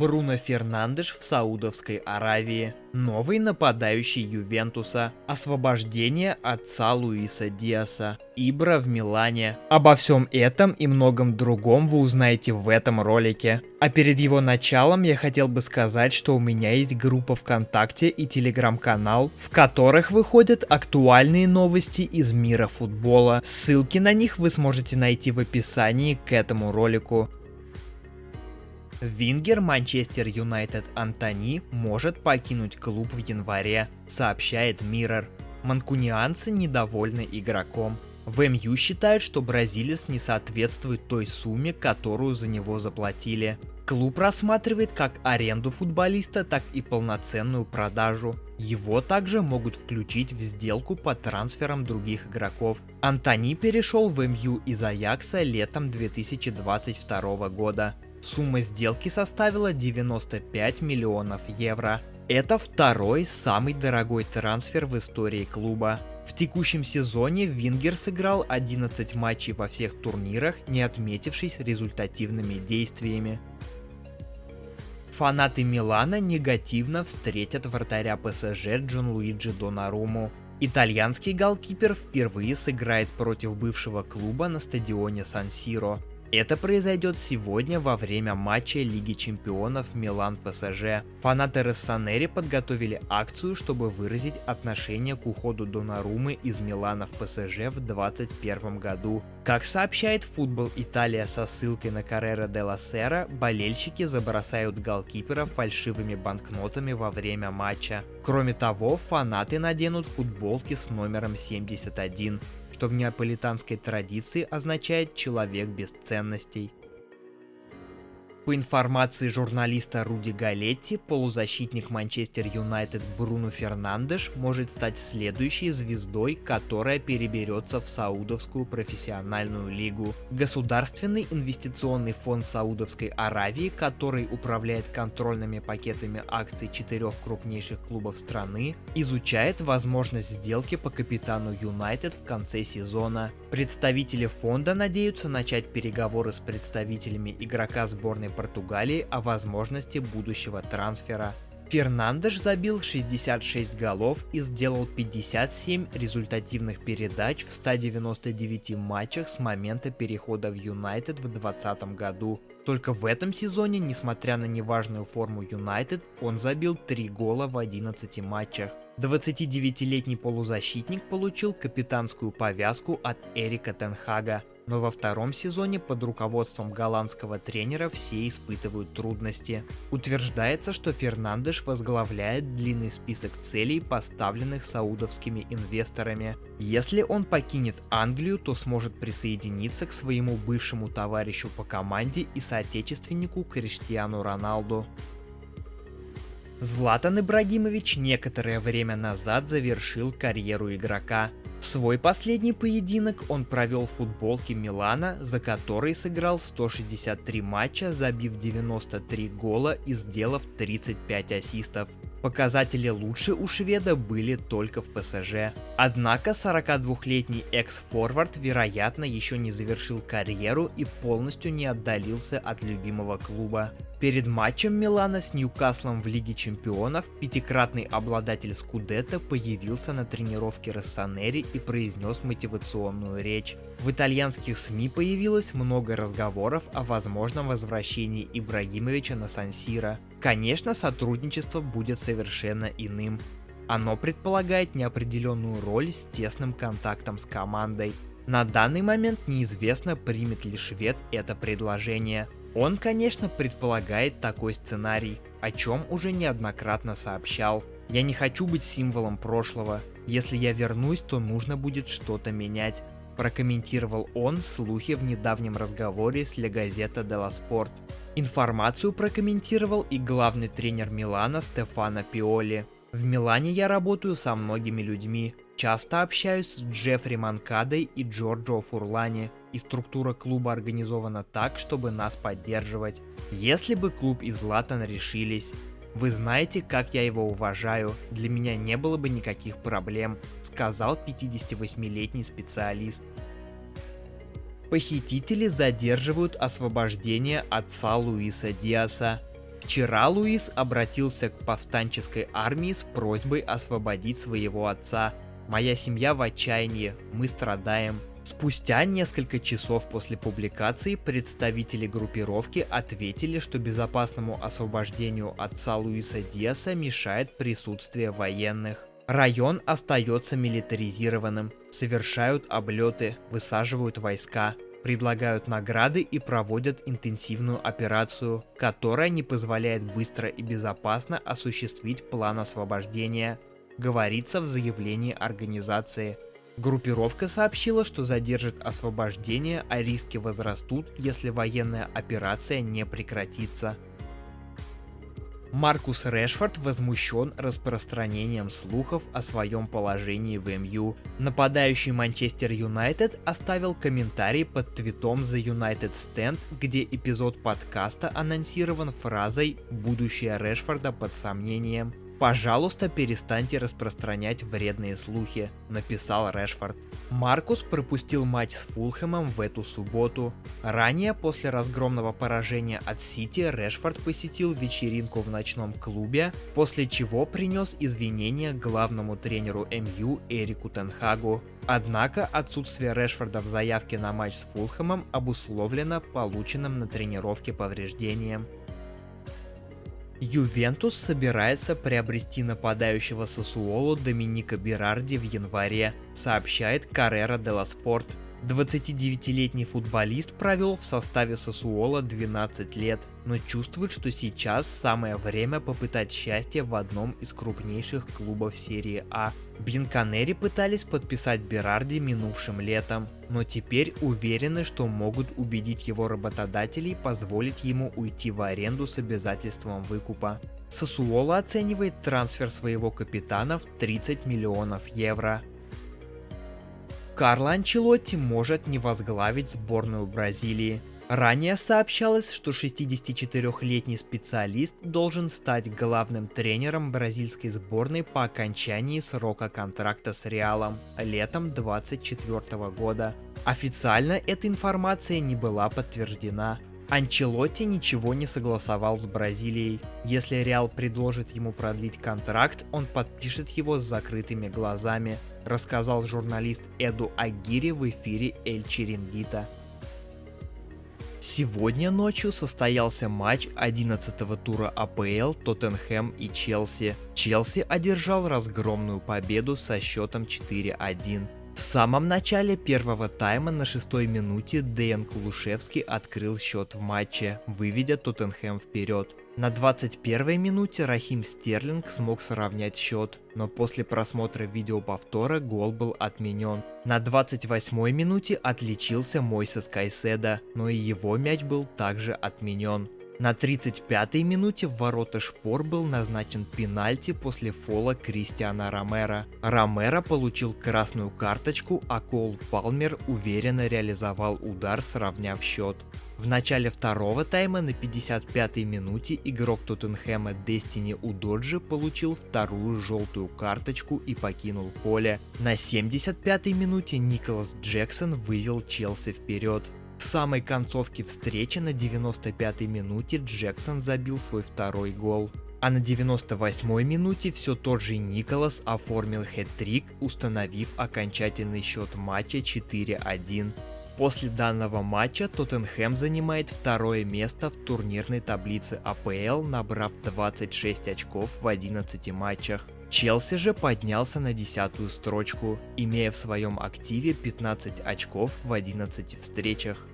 Бруно Фернандеш в Саудовской Аравии. Новый нападающий Ювентуса. Освобождение отца Луиса Диаса. Ибра в Милане. Обо всем этом и многом другом вы узнаете в этом ролике. А перед его началом я хотел бы сказать, что у меня есть группа ВКонтакте и телеграм-канал, в которых выходят актуальные новости из мира футбола. Ссылки на них вы сможете найти в описании к этому ролику. Вингер Манчестер Юнайтед Антони может покинуть клуб в январе, сообщает Mirror. Манкунианцы недовольны игроком. В МЮ считают, что бразилец не соответствует той сумме, которую за него заплатили. Клуб рассматривает как аренду футболиста, так и полноценную продажу. Его также могут включить в сделку по трансферам других игроков. Антони перешел в МЮ из Аякса летом 2022 года. Сумма сделки составила 95 миллионов евро. Это второй самый дорогой трансфер в истории клуба. В текущем сезоне Вингер сыграл 11 матчей во всех турнирах, не отметившись результативными действиями. Фанаты Милана негативно встретят вратаря ПСЖ Джанлуиджи Доннарумму. Итальянский голкипер впервые сыграет против бывшего клуба на стадионе Сан-Сиро. Это произойдет сегодня во время матча Лиги Чемпионов Милан-ПСЖ. Фанаты Россонери подготовили акцию, чтобы выразить отношение к уходу Доннаруммы из Милана в ПСЖ в 2021 году. Как сообщает Футбол Италия со ссылкой на Коррера делла Сера, болельщики забросают голкипера фальшивыми банкнотами во время матча. Кроме того, фанаты наденут футболки с номером 71. Что в неаполитанской традиции означает «человек без ценностей». По информации журналиста Руди Галетти, полузащитник Манчестер Юнайтед Бруно Фернандеш может стать следующей звездой, которая переберется в Саудовскую профессиональную лигу. Государственный инвестиционный фонд Саудовской Аравии, который управляет контрольными пакетами акций 4 крупнейших клубов страны, изучает возможность сделки по капитану Юнайтед в конце сезона. Представители фонда надеются начать переговоры с представителями игрока сборной Португалии о возможности будущего трансфера. Фернандеш забил 66 голов и сделал 57 результативных передач в 199 матчах с момента перехода в Юнайтед в 2020 году. Только в этом сезоне, несмотря на неважную форму Юнайтед, он забил 3 гола в 11 матчах. 29-летний полузащитник получил капитанскую повязку от Эрика тен Хага, но во втором сезоне под руководством голландского тренера все испытывают трудности. Утверждается, что Фернандеш возглавляет длинный список целей, поставленных саудовскими инвесторами. Если он покинет Англию, то сможет присоединиться к своему бывшему товарищу по команде и соотечественнику Криштиану Роналду. Златан Ибрагимович некоторое время назад завершил карьеру игрока. Свой последний поединок он провел в футболке Милана, за который сыграл 163 матча, забив 93 гола и сделав 35 ассистов. Показатели лучше у шведа были только в ПСЖ. Однако 42-летний экс-форвард, вероятно, еще не завершил карьеру и полностью не отдалился от любимого клуба. Перед матчем Милана с Ньюкаслом в Лиге Чемпионов пятикратный обладатель Скудетто появился на тренировке Россонери и произнес мотивационную речь. В итальянских СМИ появилось много разговоров о возможном возвращении Ибрагимовича на Сан-Сиро. Конечно, сотрудничество будет совершенно иным. Оно предполагает неопределенную роль с тесным контактом с командой. На данный момент неизвестно, примет ли швед это предложение. Он, конечно, предполагает такой сценарий, о чем уже неоднократно сообщал. «Я не хочу быть символом прошлого. Если я вернусь, то нужно будет что-то менять», прокомментировал он слухи в недавнем разговоре с La Gazzetta dello Sport. Информацию прокомментировал и главный тренер Милана Стефано Пиоли. «В Милане я работаю со многими людьми. Часто общаюсь с Джеффри Манкадой и Джорджо Фурлани, и структура клуба организована так, чтобы нас поддерживать. Если бы клуб и Златан решились, вы знаете, как я его уважаю, для меня не было бы никаких проблем», сказал 58-летний специалист. Похитители задерживают освобождение отца Луиса Диаса. Вчера Луис обратился к повстанческой армии с просьбой освободить своего отца. «Моя семья в отчаянии, мы страдаем». Спустя несколько часов после публикации представители группировки ответили, что безопасному освобождению отца Луиса Диаса мешает присутствие военных. Район остается милитаризированным, совершают облеты, высаживают войска, предлагают награды и проводят интенсивную операцию, которая не позволяет быстро и безопасно осуществить план освобождения, говорится в заявлении организации. Группировка сообщила, что задержит освобождение, а риски возрастут, если военная операция не прекратится. Маркус Решфорд возмущен распространением слухов о своем положении в МЮ. Нападающий Манчестер Юнайтед оставил комментарий под твитом The United Stand, где эпизод подкаста анонсирован фразой «Будущее Решфорда под сомнением». «Пожалуйста, перестаньте распространять вредные слухи», — написал Решфорд. Маркус пропустил матч с Фулхэмом в эту субботу. Ранее, после разгромного поражения от Сити, Решфорд посетил вечеринку в ночном клубе, после чего принес извинения главному тренеру МЮ Эрику Тен Хагу. Однако отсутствие Решфорда в заявке на матч с Фулхэмом обусловлено полученным на тренировке повреждением. Ювентус собирается приобрести нападающего Сассуоло Доминика Берарди в январе, сообщает Коррера делла Спорт. 29-летний футболист провел в составе Сассуоло 12 лет, но чувствует, что сейчас самое время попытать счастье в одном из крупнейших клубов серии А. Бинканери пытались подписать Берарди минувшим летом, но теперь уверены, что могут убедить его работодателей позволить ему уйти в аренду с обязательством выкупа. Сассуоло оценивает трансфер своего капитана в 30 миллионов евро. Карло Анчелотти может не возглавить сборную Бразилии. Ранее сообщалось, что 64-летний специалист должен стать главным тренером бразильской сборной по окончании срока контракта с Реалом летом 2024 года. Официально эта информация не была подтверждена. Анчелотти ничего не согласовал с Бразилией. Если Реал предложит ему продлить контракт, он подпишет его с закрытыми глазами, рассказал журналист Эду Агири в эфире Эль Чирингито. Сегодня ночью состоялся матч 11-го тура АПЛ Тоттенхэм и Челси. Челси одержал разгромную победу со счетом 4-1. В самом начале первого тайма на 6-й минуте Дэян Кулушевский открыл счет в матче, выведя Тоттенхэм вперед. На 21-й минуте Рахим Стерлинг смог сравнять счет, но после просмотра видеоповтора гол был отменен. На 28-й минуте отличился Мойсес Кайседо, но и его мяч был также отменен. На 35-й минуте в ворота Шпор был назначен пенальти после фола Кристиана Ромеро. Ромеро получил красную карточку, а Кол Палмер уверенно реализовал удар, сравняв счет. В начале второго тайма на 55-й минуте игрок Тоттенхэма Дестини Удоджи получил вторую желтую карточку и покинул поле. На 75-й минуте Николас Джексон вывел Челси вперед. В самой концовке встречи на 95-й минуте Джексон забил свой второй гол. А на 98-й минуте все тот же Николас оформил хэт-трик, установив окончательный счет матча 4-1. После данного матча Тоттенхэм занимает второе место в турнирной таблице АПЛ, набрав 26 очков в 11 матчах. Челси же поднялся на 10-ю строчку, имея в своем активе 15 очков в 11 встречах.